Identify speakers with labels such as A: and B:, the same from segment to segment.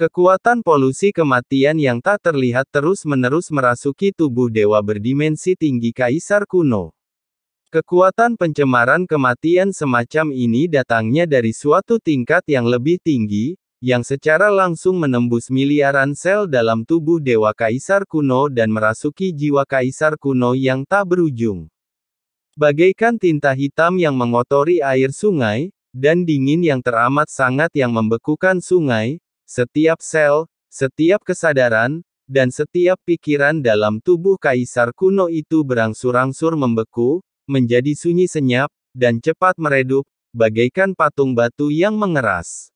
A: Kekuatan polusi kematian yang tak terlihat terus-menerus merasuki tubuh dewa berdimensi tinggi kaisar kuno. Kekuatan pencemaran kematian semacam ini datangnya dari suatu tingkat yang lebih tinggi, yang secara langsung menembus miliaran sel dalam tubuh dewa kaisar kuno dan merasuki jiwa kaisar kuno yang tak berujung. Bagaikan tinta hitam yang mengotori air sungai, dan dingin yang teramat sangat yang membekukan sungai, setiap sel, setiap kesadaran, dan setiap pikiran dalam tubuh kaisar kuno itu berangsur-angsur membeku, menjadi sunyi senyap, dan cepat meredup, bagaikan patung batu yang mengeras.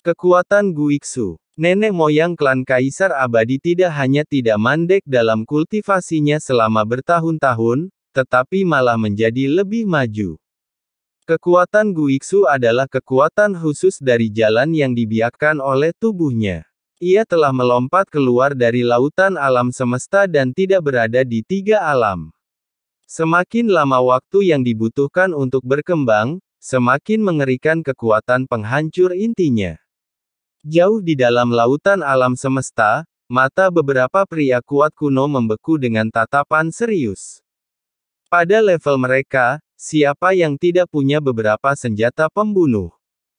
A: Kekuatan Guiksu. Nenek moyang klan kaisar abadi tidak hanya tidak mandek dalam kultivasinya selama bertahun-tahun, tetapi malah menjadi lebih maju. Kekuatan Guiksu adalah kekuatan khusus dari jalan yang dibiakkan oleh tubuhnya. Ia telah melompat keluar dari lautan alam semesta dan tidak berada di tiga alam. Semakin lama waktu yang dibutuhkan untuk berkembang, semakin mengerikan kekuatan penghancur intinya. Jauh di dalam lautan alam semesta, mata beberapa pria kuat kuno membeku dengan tatapan serius. Pada level mereka, siapa yang tidak punya beberapa senjata pembunuh?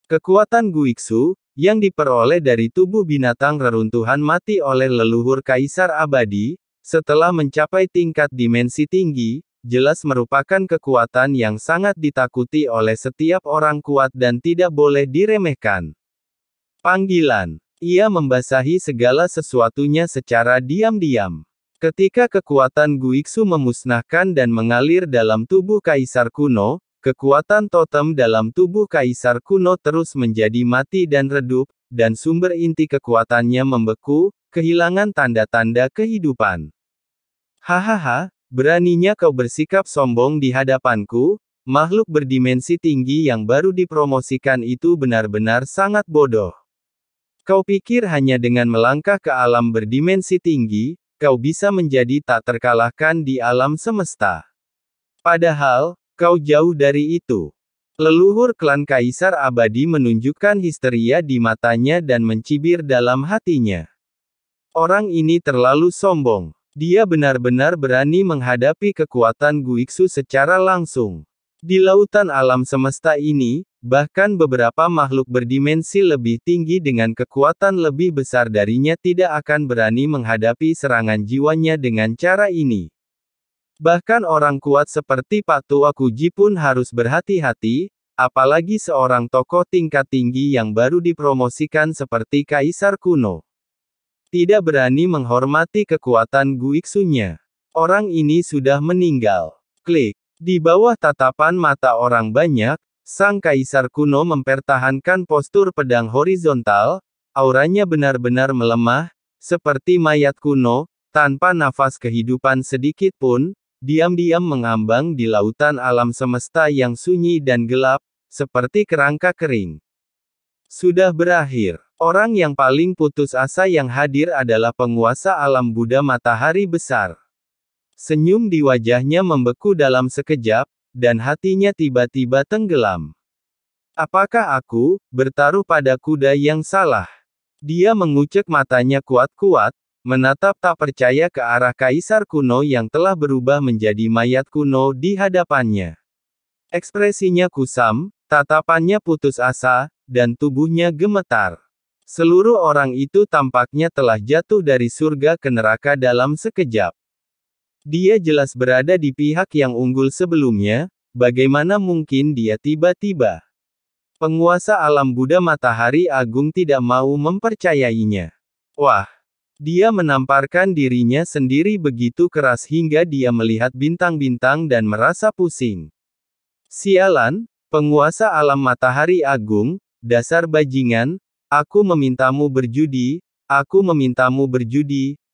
A: Kekuatan Guiksu, yang diperoleh dari tubuh binatang reruntuhan mati oleh leluhur kaisar abadi, setelah mencapai tingkat dimensi tinggi, jelas merupakan kekuatan yang sangat ditakuti oleh setiap orang kuat dan tidak boleh diremehkan. Panggilan. Ia membasahi segala sesuatunya secara diam-diam. Ketika kekuatan Guiksu memusnahkan dan mengalir dalam tubuh kaisar kuno, kekuatan totem dalam tubuh kaisar kuno terus menjadi mati dan redup, dan sumber inti kekuatannya membeku, kehilangan tanda-tanda kehidupan. Hahaha, beraninya kau bersikap sombong di hadapanku, makhluk berdimensi tinggi yang baru dipromosikan itu benar-benar sangat bodoh. Kau pikir hanya dengan melangkah ke alam berdimensi tinggi, kau bisa menjadi tak terkalahkan di alam semesta. Padahal, kau jauh dari itu. Leluhur klan kaisar abadi menunjukkan histeria di matanya dan mencibir dalam hatinya. Orang ini terlalu sombong. Dia benar-benar berani menghadapi kekuatan Guiksu secara langsung. Di lautan alam semesta ini, bahkan beberapa makhluk berdimensi lebih tinggi dengan kekuatan lebih besar darinya tidak akan berani menghadapi serangan jiwanya dengan cara ini. Bahkan orang kuat seperti Pak Tua Kuji pun harus berhati-hati, apalagi seorang tokoh tingkat tinggi yang baru dipromosikan seperti Kaisar kuno. Tidak berani menghormati kekuatan Guiksunya. Orang ini sudah meninggal. Klik. Di bawah tatapan mata orang banyak, sang kaisar kuno mempertahankan postur pedang horizontal, auranya benar-benar melemah, seperti mayat kuno, tanpa nafas kehidupan sedikit pun, diam-diam mengambang di lautan alam semesta yang sunyi dan gelap, seperti kerangka kering. Sudah berakhir. Orang yang paling putus asa yang hadir adalah penguasa alam Buddha Matahari Besar. Senyum di wajahnya membeku dalam sekejap, dan hatinya tiba-tiba tenggelam. Apakah aku bertaruh pada kuda yang salah? Dia mengucek matanya kuat-kuat, menatap tak percaya ke arah kaisar kuno yang telah berubah menjadi mayat kuno di hadapannya. Ekspresinya kusam, tatapannya putus asa, dan tubuhnya gemetar. Seluruh orang itu tampaknya telah jatuh dari surga ke neraka dalam sekejap. Dia jelas berada di pihak yang unggul sebelumnya, bagaimana mungkin dia tiba-tiba? Penguasa alam Buddha Matahari Agung tidak mau mempercayainya. Wah! Dia menamparkan dirinya sendiri begitu keras hingga dia melihat bintang-bintang dan merasa pusing. Sialan, penguasa alam Matahari Agung, dasar bajingan, aku memintamu berjudi,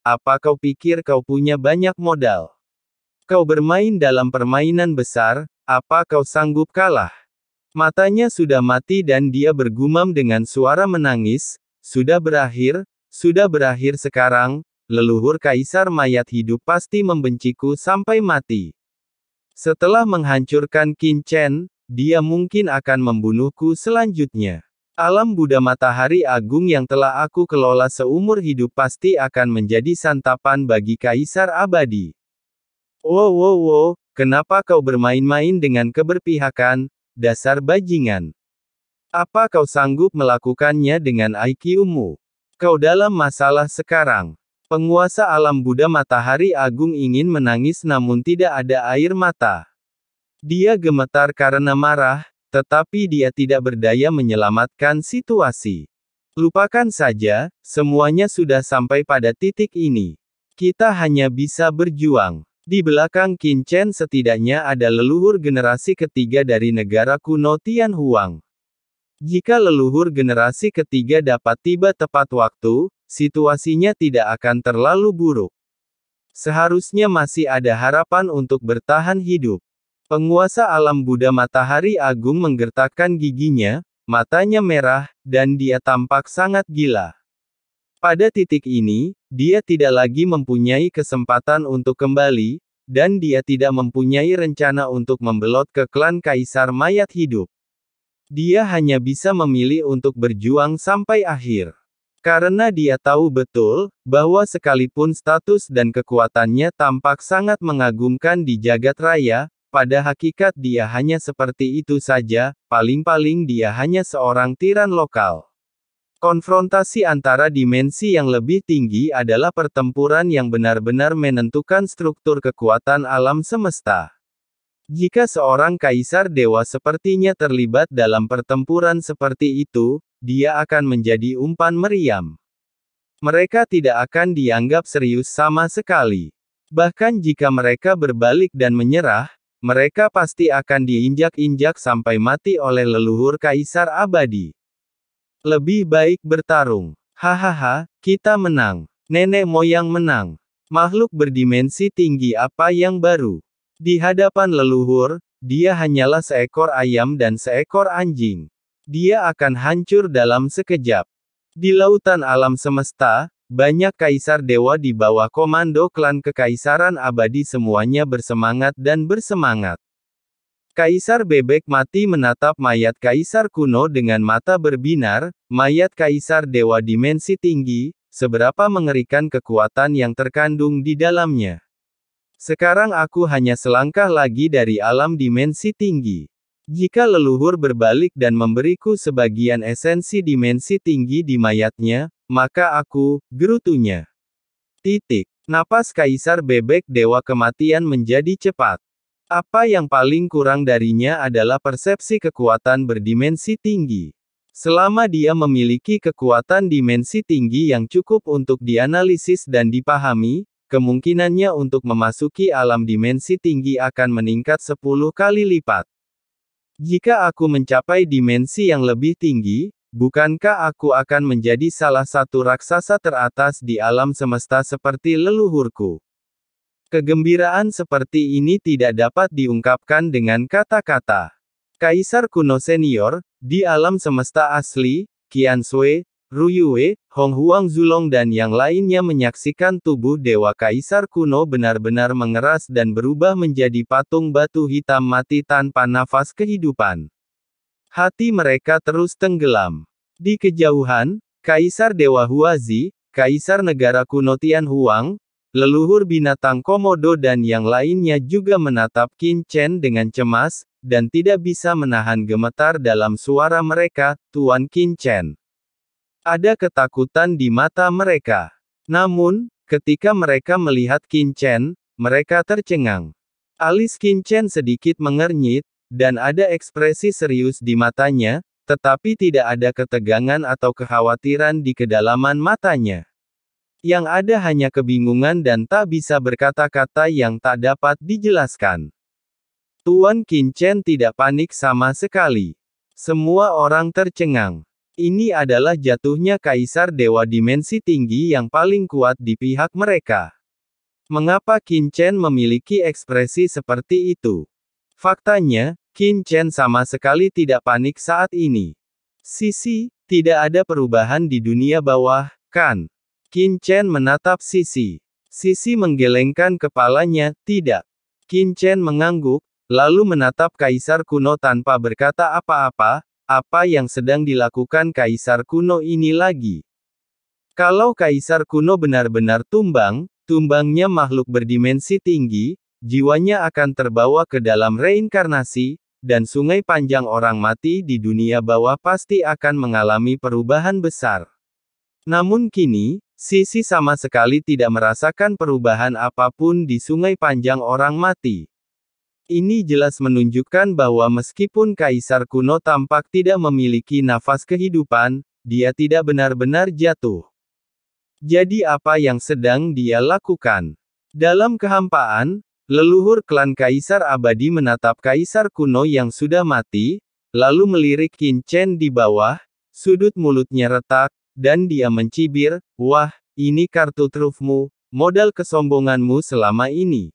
A: apa kau pikir kau punya banyak modal? Kau bermain dalam permainan besar, apa kau sanggup kalah? Matanya sudah mati dan dia bergumam dengan suara menangis, sudah berakhir sekarang, leluhur kaisar mayat hidup pasti membenciku sampai mati. Setelah menghancurkan Qin Chen, dia mungkin akan membunuhku selanjutnya. Alam Buddha Matahari Agung yang telah aku kelola seumur hidup pasti akan menjadi santapan bagi Kaisar Abadi. Wow wow wow, kenapa kau bermain-main dengan keberpihakan, dasar bajingan? Apa kau sanggup melakukannya dengan IQ-mu? Kau dalam masalah sekarang. Penguasa alam Buddha Matahari Agung ingin menangis namun tidak ada air mata. Dia gemetar karena marah, tetapi dia tidak berdaya menyelamatkan situasi. Lupakan saja, semuanya sudah sampai pada titik ini. Kita hanya bisa berjuang. Di belakang Qin Chen setidaknya ada leluhur generasi ketiga dari negara kuno Tianhuang. Jika leluhur generasi ketiga dapat tiba tepat waktu, situasinya tidak akan terlalu buruk. Seharusnya masih ada harapan untuk bertahan hidup. Penguasa alam Buddha Matahari Agung menggertakkan giginya, matanya merah, dan dia tampak sangat gila. Pada titik ini, dia tidak lagi mempunyai kesempatan untuk kembali, dan dia tidak mempunyai rencana untuk membelot ke klan Kaisar Mayat Hidup. Dia hanya bisa memilih untuk berjuang sampai akhir. Karena dia tahu betul, bahwa sekalipun status dan kekuatannya tampak sangat mengagumkan di jagat raya, pada hakikat dia hanya seperti itu saja, paling-paling dia hanya seorang tiran lokal. Konfrontasi antara dimensi yang lebih tinggi adalah pertempuran yang benar-benar menentukan struktur kekuatan alam semesta. Jika seorang kaisar dewa sepertinya terlibat dalam pertempuran seperti itu, dia akan menjadi umpan meriam. Mereka tidak akan dianggap serius sama sekali. Bahkan jika mereka berbalik dan menyerah, mereka pasti akan diinjak-injak sampai mati oleh leluhur kaisar abadi. Lebih baik bertarung. Hahaha, kita menang. Nenek moyang menang. Makhluk berdimensi tinggi apa yang baru? Di hadapan leluhur, dia hanyalah seekor ayam dan seekor anjing. Dia akan hancur dalam sekejap. Di lautan alam semesta, banyak kaisar dewa di bawah komando klan kekaisaran abadi semuanya bersemangat dan bersemangat. Kaisar bebek mati menatap mayat kaisar kuno dengan mata berbinar, mayat kaisar dewa dimensi tinggi, seberapa mengerikan kekuatan yang terkandung di dalamnya. Sekarang aku hanya selangkah lagi dari alam dimensi tinggi. Jika leluhur berbalik dan memberiku sebagian esensi dimensi tinggi di mayatnya, maka aku, gerutunya. Titik. Napas kaisar bebek dewa kematian menjadi cepat. Apa yang paling kurang darinya adalah persepsi kekuatan berdimensi tinggi. Selama dia memiliki kekuatan dimensi tinggi yang cukup untuk dianalisis dan dipahami, kemungkinannya untuk memasuki alam dimensi tinggi akan meningkat 10 kali lipat. Jika aku mencapai dimensi yang lebih tinggi, bukankah aku akan menjadi salah satu raksasa teratas di alam semesta seperti leluhurku? Kegembiraan seperti ini tidak dapat diungkapkan dengan kata-kata. Kaisar kuno senior, di alam semesta asli, Qian Sui, Ru Yue, Hong Huang Zulong dan yang lainnya menyaksikan tubuh dewa kaisar kuno benar-benar mengeras dan berubah menjadi patung batu hitam mati tanpa nafas kehidupan. Hati mereka terus tenggelam. Di kejauhan, Kaisar Dewa Huazi, Kaisar Negara Kuno Tianhuang, leluhur binatang Komodo dan yang lainnya juga menatap Qin Chen dengan cemas, dan tidak bisa menahan gemetar dalam suara mereka, Tuan Qin Chen. Ada ketakutan di mata mereka. Namun, ketika mereka melihat Qin Chen, mereka tercengang. Alis Qin Chen sedikit mengernyit, dan ada ekspresi serius di matanya, tetapi tidak ada ketegangan atau kekhawatiran di kedalaman matanya. Yang ada hanya kebingungan dan tak bisa berkata-kata yang tak dapat dijelaskan. Tuan Qin Chen tidak panik sama sekali. Semua orang tercengang. Ini adalah jatuhnya kaisar dewa dimensi tinggi yang paling kuat di pihak mereka. Mengapa Qin Chen memiliki ekspresi seperti itu? Faktanya, Qin Chen sama sekali tidak panik saat ini. Sisi, tidak ada perubahan di dunia bawah, kan? Qin Chen menatap Sisi. Sisi menggelengkan kepalanya, tidak. Qin Chen mengangguk, lalu menatap kaisar kuno tanpa berkata apa-apa, apa yang sedang dilakukan kaisar kuno ini lagi? Kalau kaisar kuno benar-benar tumbang, tumbangnya makhluk berdimensi tinggi, jiwanya akan terbawa ke dalam reinkarnasi, dan sungai panjang orang mati di dunia bawah pasti akan mengalami perubahan besar. Namun kini, Sisi sama sekali tidak merasakan perubahan apapun di sungai panjang orang mati. Ini jelas menunjukkan bahwa meskipun kaisar kuno tampak tidak memiliki nafas kehidupan, dia tidak benar-benar jatuh. Jadi apa yang sedang dia lakukan? Dalam kehampaan, leluhur klan kaisar abadi menatap kaisar kuno yang sudah mati, lalu melirik Qin Chen di bawah, sudut mulutnya retak, dan dia mencibir, "Wah, ini kartu trufmu, modal kesombonganmu selama ini.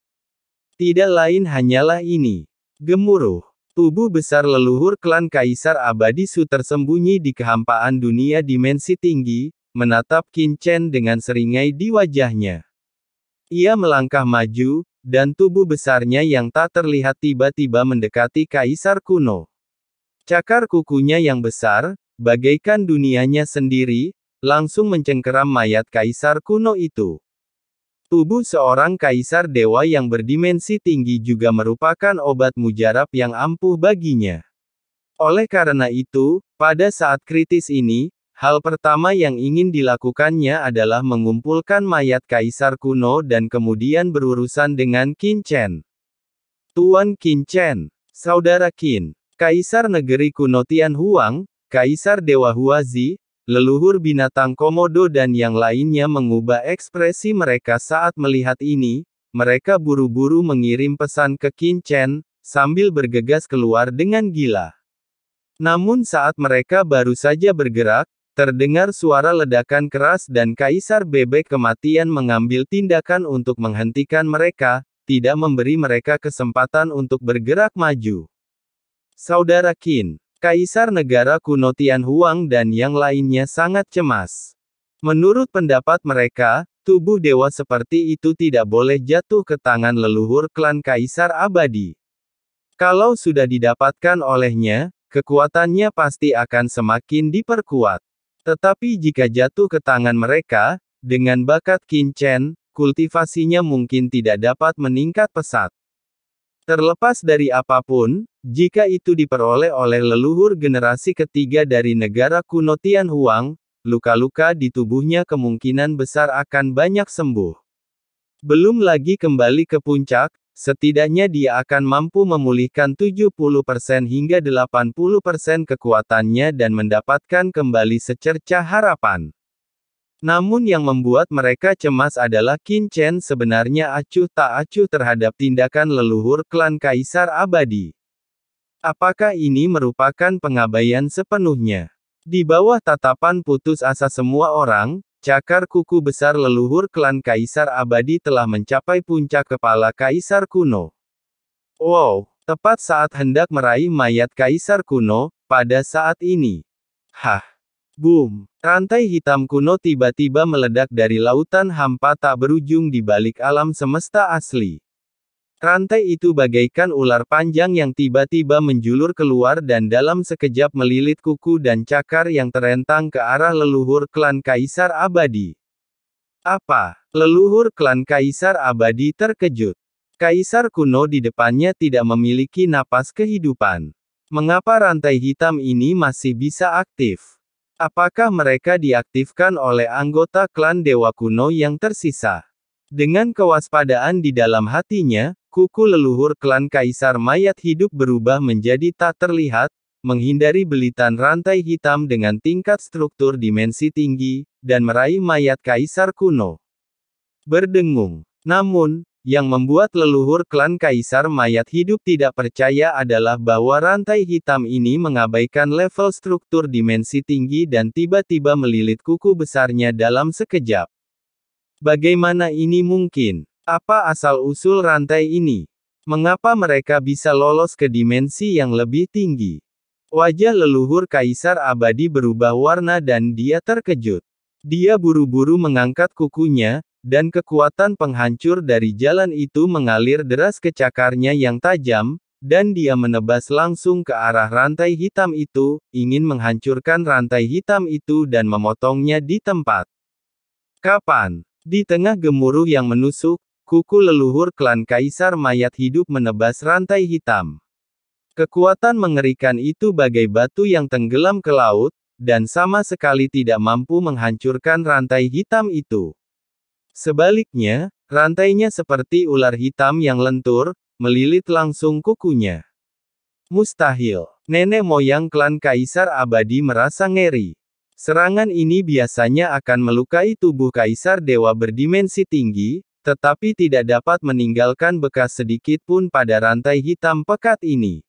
A: Tidak lain hanyalah ini." Gemuruh. Tubuh besar leluhur klan kaisar abadi Su tersembunyi di kehampaan dunia dimensi tinggi, menatap Qin Chen dengan seringai di wajahnya. Ia melangkah maju, dan tubuh besarnya yang tak terlihat tiba-tiba mendekati kaisar kuno. Cakar kukunya yang besar, bagaikan dunianya sendiri, langsung mencengkeram mayat kaisar kuno itu. Tubuh seorang kaisar dewa yang berdimensi tinggi juga merupakan obat mujarab yang ampuh baginya. Oleh karena itu, pada saat kritis ini, hal pertama yang ingin dilakukannya adalah mengumpulkan mayat kaisar kuno dan kemudian berurusan dengan Qin Chen. Tuan Qin Chen, Saudara Qin, Kaisar Negeri Kuno Tianhuang, Kaisar Dewa Huazi, leluhur binatang komodo dan yang lainnya mengubah ekspresi mereka saat melihat ini, mereka buru-buru mengirim pesan ke Qin Chen, sambil bergegas keluar dengan gila. Namun saat mereka baru saja bergerak, terdengar suara ledakan keras dan Kaisar Bebek Kematian mengambil tindakan untuk menghentikan mereka, tidak memberi mereka kesempatan untuk bergerak maju. Saudara Qin, Kaisar Negara Kuno Tianhuang dan yang lainnya sangat cemas. Menurut pendapat mereka, tubuh dewa seperti itu tidak boleh jatuh ke tangan leluhur klan Kaisar Abadi. Kalau sudah didapatkan olehnya, kekuatannya pasti akan semakin diperkuat. Tetapi jika jatuh ke tangan mereka, dengan bakat Qin Chen, kultivasinya mungkin tidak dapat meningkat pesat. Terlepas dari apapun, jika itu diperoleh oleh leluhur generasi ketiga dari negara kuno Tianhuang, luka-luka di tubuhnya kemungkinan besar akan banyak sembuh. Belum lagi kembali ke puncak, setidaknya dia akan mampu memulihkan 70% hingga 80% kekuatannya dan mendapatkan kembali secercah harapan. Namun yang membuat mereka cemas adalah Qin Chen sebenarnya acuh tak acuh terhadap tindakan leluhur klan Kaisar Abadi. Apakah ini merupakan pengabaian sepenuhnya? Di bawah tatapan putus asa semua orang, cakar kuku besar leluhur klan Kaisar Abadi telah mencapai puncak kepala Kaisar kuno. Wow, tepat saat hendak meraih mayat Kaisar kuno, pada saat ini. Hah! Boom! Rantai hitam kuno tiba-tiba meledak dari lautan hampa tak berujung di balik alam semesta asli. Rantai itu bagaikan ular panjang yang tiba-tiba menjulur keluar dan dalam sekejap melilit kuku dan cakar yang terentang ke arah leluhur klan Kaisar Abadi. Apa? Leluhur klan Kaisar Abadi terkejut. Kaisar kuno di depannya tidak memiliki napas kehidupan. Mengapa rantai hitam ini masih bisa aktif? Apakah mereka diaktifkan oleh anggota klan Dewa Kuno yang tersisa? Dengan kewaspadaan di dalam hatinya, kuku leluhur klan Kaisar Mayat Hidup berubah menjadi tak terlihat, menghindari belitan rantai hitam dengan tingkat struktur dimensi tinggi, dan meraih mayat Kaisar kuno. Berdengung. Namun, yang membuat leluhur klan Kaisar Mayat Hidup tidak percaya adalah bahwa rantai hitam ini mengabaikan level struktur dimensi tinggi dan tiba-tiba melilit kuku besarnya dalam sekejap. Bagaimana ini mungkin? Apa asal-usul rantai ini? Mengapa mereka bisa lolos ke dimensi yang lebih tinggi? Wajah leluhur Kaisar Abadi berubah warna dan dia terkejut. Dia buru-buru mengangkat kukunya, dan kekuatan penghancur dari jalan itu mengalir deras ke cakarnya yang tajam, dan dia menebas langsung ke arah rantai hitam itu, ingin menghancurkan rantai hitam itu dan memotongnya di tempat. Kapan? Di tengah gemuruh yang menusuk, kuku leluhur klan Kaisar Mayat Hidup menebas rantai hitam. Kekuatan mengerikan itu bagai batu yang tenggelam ke laut, dan sama sekali tidak mampu menghancurkan rantai hitam itu. Sebaliknya, rantainya seperti ular hitam yang lentur, melilit langsung kukunya. Mustahil. Nenek moyang klan Kaisar Abadi merasa ngeri. Serangan ini biasanya akan melukai tubuh Kaisar Dewa berdimensi tinggi, tetapi tidak dapat meninggalkan bekas sedikit pun pada rantai hitam pekat ini.